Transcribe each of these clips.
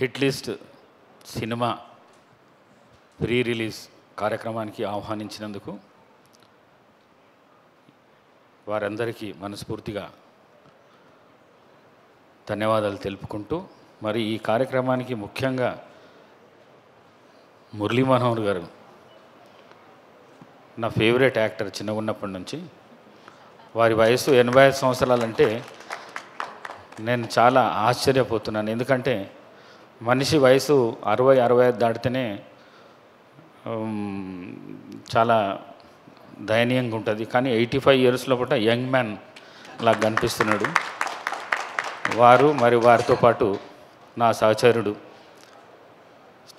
Hit list cinema pre release కార్యక్రమానికి ఆహ్వానించినందుకు వారందరికీ మనస్ఫూర్తిగా ధన్యవాదాలు తెలుపుకుంటూ, మరి ఈ కార్యక్రమానికి ముఖ్యంగా మురళీ మనోహర్ గారు నా ఫేవరెట్ యాక్టర్ చిన్నగా ఉన్నప్పటి నుంచి. వారి వయసు 85 సంవత్సరాలంటే నేను చాలా ఆశ్చర్యపోతున్నాను. ఎందుకంటే మనిషి వయసు 60-65 దాటితేనే చాలా దయనీయంగా ఉంటుంది. కానీ 85 ఇయర్స్ లోపల యంగ్ మ్యాన్ లాగా కనిపిస్తున్నాడు. మరి వారితో పాటు నా సహచరుడు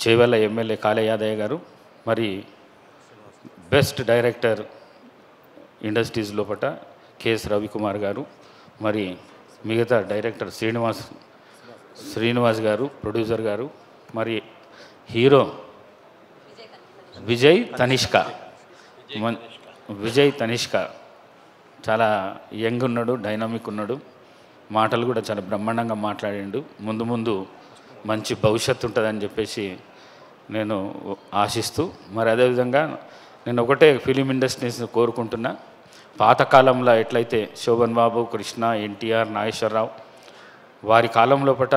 చేవెళ్ళ ఎమ్మెల్యే కాళే యాదయ్య గారు, మరి బెస్ట్ డైరెక్టర్ ఇండస్ట్రీస్ లోపల కెఎస్ రవికుమార్ గారు, మరి మిగతా డైరెక్టర్ శ్రీనివాస్ గారు, ప్రొడ్యూసర్ గారు, మరి హీరో విజయ్ తనిష్క చాలా యంగ్ ఉన్నాడు, డైనామిక్ ఉన్నాడు, మాటలు కూడా చాలా బ్రహ్మాండంగా మాట్లాడిండు. ముందు మంచి భవిష్యత్తు ఉంటుందని చెప్పేసి నేను ఆశిస్తూ, మరి అదేవిధంగా నేను ఒకటే ఫిలిం ఇండస్ట్రీస్ని కోరుకుంటున్నా. పాతకాలంలో ఎట్లయితే శోభన్ బాబు, కృష్ణ, ఎన్టీఆర్, నాగేశ్వరరావు వారి కాలం లోపల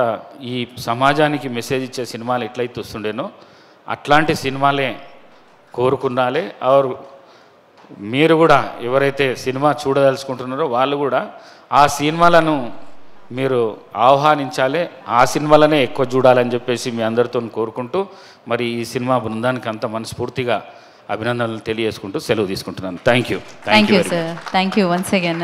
ఈ సమాజానికి మెసేజ్ ఇచ్చే సినిమాలు ఎట్లయితే వస్తుండేనో అట్లాంటి సినిమాలే కోరుకున్నాలే. మీరు కూడా ఎవరైతే సినిమా చూడదలుచుకుంటున్నారో వాళ్ళు కూడా ఆ సినిమాలను మీరు ఆహ్వానించాలి, ఆ సినిమాలనే ఎక్కువ చూడాలని చెప్పేసి మీ అందరితో కోరుకుంటూ, మరి ఈ సినిమా బృందానికి అంత మనస్ఫూర్తిగా అభినందనలు తెలియజేసుకుంటూ సెలవు తీసుకుంటున్నాను. Thank you sir. Thank you once again.